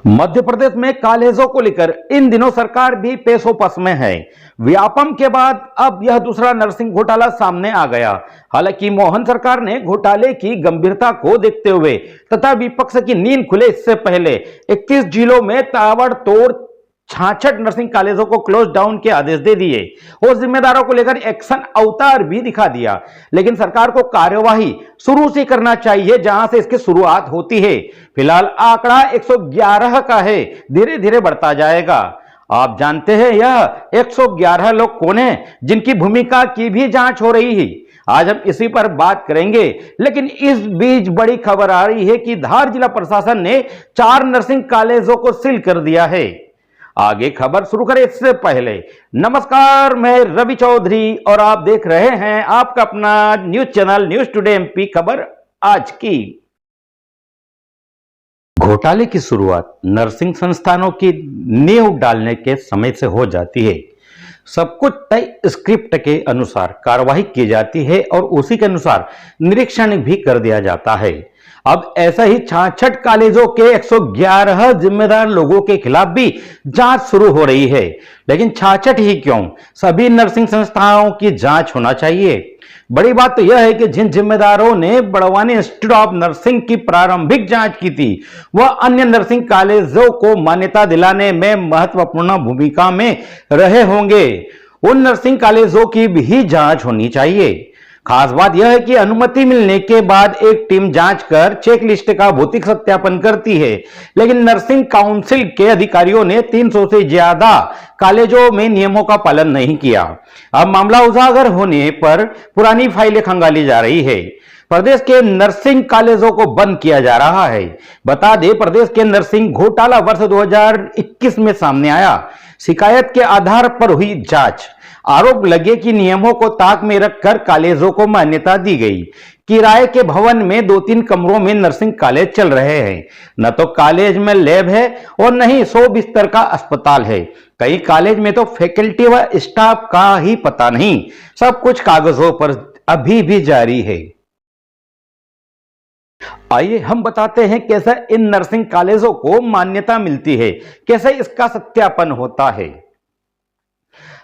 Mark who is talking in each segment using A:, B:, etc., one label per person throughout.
A: मध्य प्रदेश में कॉलेजों को लेकर इन दिनों सरकार भी पेशोपस में है। व्यापम के बाद अब यह दूसरा नर्सिंग घोटाला सामने आ गया। हालांकि मोहन सरकार ने घोटाले की गंभीरता को देखते हुए तथा विपक्ष की नींद खुले इससे पहले 31 जिलों में ताबड़तोड़ 66 नर्सिंग कॉलेजों को क्लोज डाउन के आदेश दे दिए और जिम्मेदारों को लेकर एक्शन अवतार भी दिखा दिया। लेकिन सरकार को कार्यवाही शुरू से करना चाहिए जहां से इसकी शुरुआत होती है। फिलहाल आंकड़ा 111 का है, धीरे धीरे बढ़ता जाएगा। आप जानते हैं यह 111 लोग कौन हैं जिनकी भूमिका की भी जांच हो रही है। आज हम इसी पर बात करेंगे। लेकिन इस बीच बड़ी खबर आ रही है कि धार जिला प्रशासन ने 4 नर्सिंग कॉलेजों को सील कर दिया है। आगे खबर शुरू करें इससे पहले नमस्कार, मैं रवि चौधरी और आप देख रहे हैं आपका अपना news channel news today MP खबर आज की। घोटाले की शुरुआत नर्सिंग संस्थानों की नींव डालने के समय से हो जाती है। सब कुछ तय स्क्रिप्ट के अनुसार कार्रवाई की जाती है और उसी के अनुसार निरीक्षण भी कर दिया जाता है। अब ऐसा ही 66 कॉलेजों के 111 जिम्मेदार लोगों के खिलाफ भी जांच शुरू हो रही है। लेकिन 66 ही क्यों, सभी नर्सिंग संस्थाओं की जांच होना चाहिए। बड़ी बात तो यह है कि जिन जिम्मेदारों ने बड़वानी इंस्टीट्यूट ऑफ नर्सिंग की प्रारंभिक जांच की थी वह अन्य नर्सिंग कॉलेजों को मान्यता दिलाने में महत्वपूर्ण भूमिका में रहे होंगे। उन नर्सिंग कॉलेजों की भी जांच होनी चाहिए। खास बात यह है कि अनुमति मिलने के बाद एक टीम जांच कर चेकलिस्ट का भौतिक सत्यापन करती है। लेकिन नर्सिंग काउंसिल के अधिकारियों ने 300 से ज्यादा कॉलेजों में नियमों का पालन नहीं किया। अब मामला उजागर होने पर पुरानी फाइलें खंगाली जा रही है। प्रदेश के नर्सिंग कॉलेजों को बंद किया जा रहा है। बता दें, प्रदेश के नर्सिंग घोटाला वर्ष 2021 में सामने आया। शिकायत के आधार पर हुई जांच, आरोप लगे कि नियमों को ताक में रखकर कॉलेजों को मान्यता दी गई। किराए के भवन में 2-3 कमरों में नर्सिंग कॉलेज चल रहे हैं। न तो कॉलेज में लैब है और न ही 100 बिस्तर का अस्पताल है। कई कॉलेज में तो फैकल्टी व स्टाफ का ही पता नहीं। सब कुछ कागजों पर अभी भी जारी है। आइए हम बताते हैं कैसे इन नर्सिंग कॉलेजों को मान्यता मिलती है, कैसे इसका सत्यापन होता है।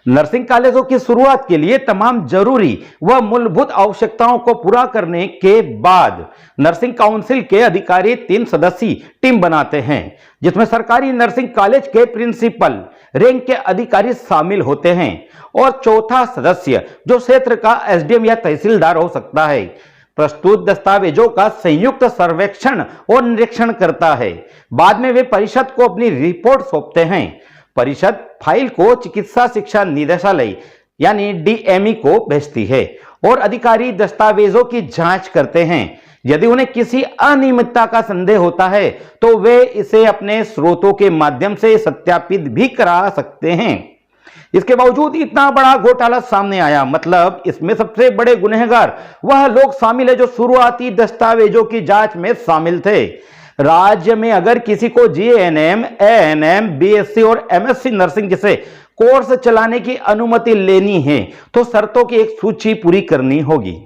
A: नर्सिंग कॉलेजों की शुरुआत के लिए तमाम जरूरी व मूलभूत आवश्यकताओं को पूरा करने के बाद नर्सिंग काउंसिल के अधिकारी 3 सदस्यीय टीम बनाते हैं, जिसमें सरकारी नर्सिंग कॉलेज के प्रिंसिपल रैंक के अधिकारी शामिल होते हैं और चौथा सदस्य जो क्षेत्र का एसडीएम या तहसीलदार हो सकता है, प्रस्तुत दस्तावेजों का संयुक्त सर्वेक्षण और निरीक्षण करता है। बाद में वे परिषद को अपनी रिपोर्ट सौंपते हैं। परिषद फाइल को चिकित्सा शिक्षा निदेशालय यानी डीएमई को भेजती है और अधिकारी दस्तावेजों की जांच करते हैं। यदि उन्हें किसी अनियमितता का संदेह होता है तो वे इसे अपने स्रोतों के माध्यम से सत्यापित भी करा सकते हैं। इसके बावजूद इतना बड़ा घोटाला सामने आया, मतलब इसमें सबसे बड़े गुनहगार वह लोग शामिल है जो शुरुआती दस्तावेजों की जांच में शामिल थे। राज्य में अगर किसी को जीएनएम, एएनएम, बीएससी और एमएससी नर्सिंग जैसे कोर्स चलाने की अनुमति लेनी है तो शर्तों की एक सूची पूरी करनी होगी।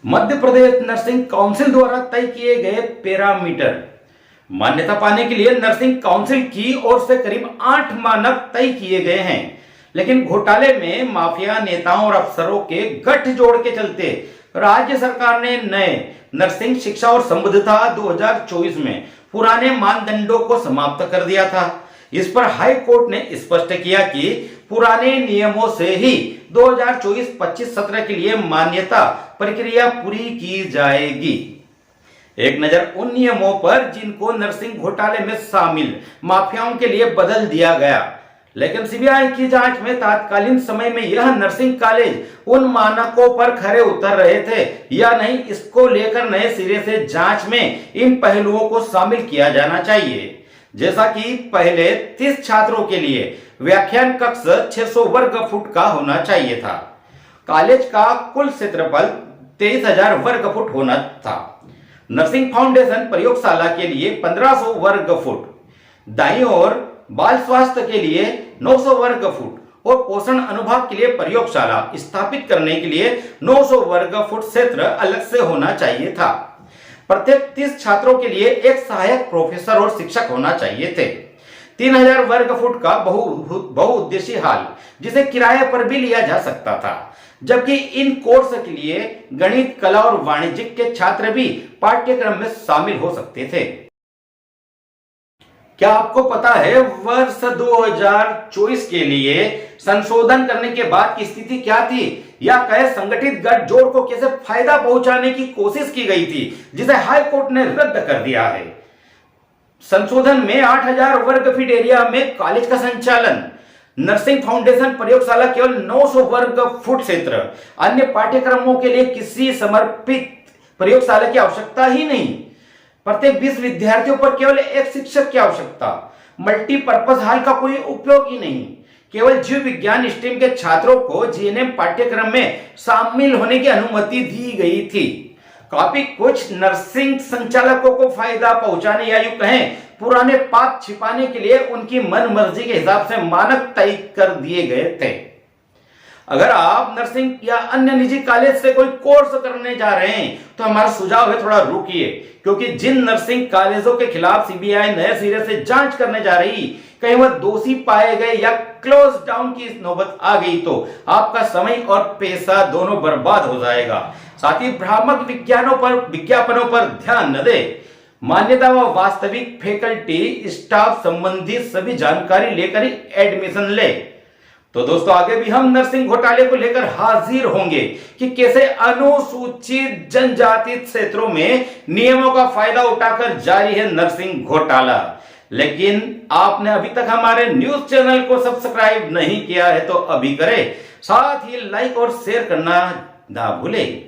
A: मध्य प्रदेश नर्सिंग काउंसिल द्वारा तय किए गए पैरामीटर मान्यता पाने के लिए नर्सिंग काउंसिल की ओर से करीब 8 मानक तय किए गए हैं। लेकिन घोटाले में माफिया नेताओं और अफसरों के गठजोड़ के चलते राज्य सरकार ने नए नर्सिंग शिक्षा और संबद्धता 2024 में पुराने मानदंडों को समाप्त कर दिया था। इस पर हाई कोर्ट ने स्पष्ट किया कि पुराने नियमों से ही 2024-25 सत्र के लिए मान्यता प्रक्रिया पूरी की जाएगी। एक नजर उन नियमों पर जिनको नर्सिंग घोटाले में शामिल माफियाओं के लिए बदल दिया गया। लेकिन सीबीआई की जांच में तात्कालीन समय में यह नर्सिंग कॉलेज उन मानकों पर खरे उतर रहे थे या नहीं, इसको लेकर नए सिरे से जांच में इन पहलुओं को शामिल किया जाना चाहिए। जैसा कि पहले 30 छात्रों के लिए व्याख्यान कक्ष 600 वर्ग फुट का होना चाहिए था। कॉलेज का कुल क्षेत्रफल 23,000 वर्ग फुट होना था। नर्सिंग फाउंडेशन प्रयोगशाला के लिए 1500 वर्ग फुट, दाईं ओर बाल स्वास्थ्य के लिए 900 वर्ग फुट और पोषण अनुभाग के लिए प्रयोगशाला स्थापित करने के लिए 900 वर्ग फुट क्षेत्र अलग से होना चाहिए था।
B: प्रत्येक 30 छात्रों के लिए एक सहायक प्रोफेसर और शिक्षक होना चाहिए थे। 3000 वर्ग फुट का बहुउद्देशीय हॉल जिसे किराए पर भी लिया जा सकता था, जबकि इन कोर्स के लिए गणित, कला और वाणिज्य के छात्र भी पाठ्यक्रम में शामिल हो सकते थे। क्या आपको पता है वर्ष 2024 के लिए संशोधन करने के बाद की स्थिति क्या थी, या कहे संगठित गठजोड़ को कैसे फायदा पहुंचाने की कोशिश की गई थी, जिसे हाई कोर्ट ने रद्द कर दिया है। संशोधन में 8000 वर्ग फीट एरिया में कॉलेज का संचालन, नर्सिंग फाउंडेशन प्रयोगशाला केवल 900 वर्ग फुट क्षेत्र, अन्य पाठ्यक्रमों के लिए किसी समर्पित प्रयोगशाला की आवश्यकता ही नहीं, प्रत्येक 20 विद्यार्थियों पर केवल एक शिक्षक की आवश्यकता, मल्टीपर्पज हॉल का कोई उपयोग ही नहीं, केवल जीव विज्ञान स्ट्रीम के छात्रों को जीएनएम पाठ्यक्रम में शामिल होने की अनुमति दी गई थी। काफी कुछ नर्सिंग संचालकों को फायदा पहुंचाने या यूं कहें पुराने पाप छिपाने के लिए उनकी मन मर्जी के हिसाब से मानक तय कर दिए गए थे। अगर आप नर्सिंग या अन्य निजी कॉलेज से कोई कोर्स करने जा रहे हैं तो हमारा सुझाव है थोड़ा रुकिए, क्योंकि जिन नर्सिंग कॉलेजों के खिलाफ सीबीआई नए सिरे से जांच करने जा रही, कहीं वह दोषी पाए गए या क्लोज डाउन की नौबत आ गई तो आपका समय और पैसा दोनों बर्बाद हो जाएगा। साथ ही भ्रामक विज्ञापनों पर ध्यान न दे, मान्यता व वास्तविक फैकल्टी स्टाफ संबंधी सभी जानकारी लेकर ही एडमिशन ले। तो दोस्तों आगे भी हम नर्सिंग घोटाले को लेकर हाजिर होंगे कि कैसे अनुसूचित जनजाति क्षेत्रों में नियमों का फायदा उठाकर जारी है नर्सिंग घोटाला। लेकिन आपने अभी तक हमारे न्यूज चैनल को सब्सक्राइब नहीं किया है तो अभी करें, साथ ही लाइक और शेयर करना ना भूलें।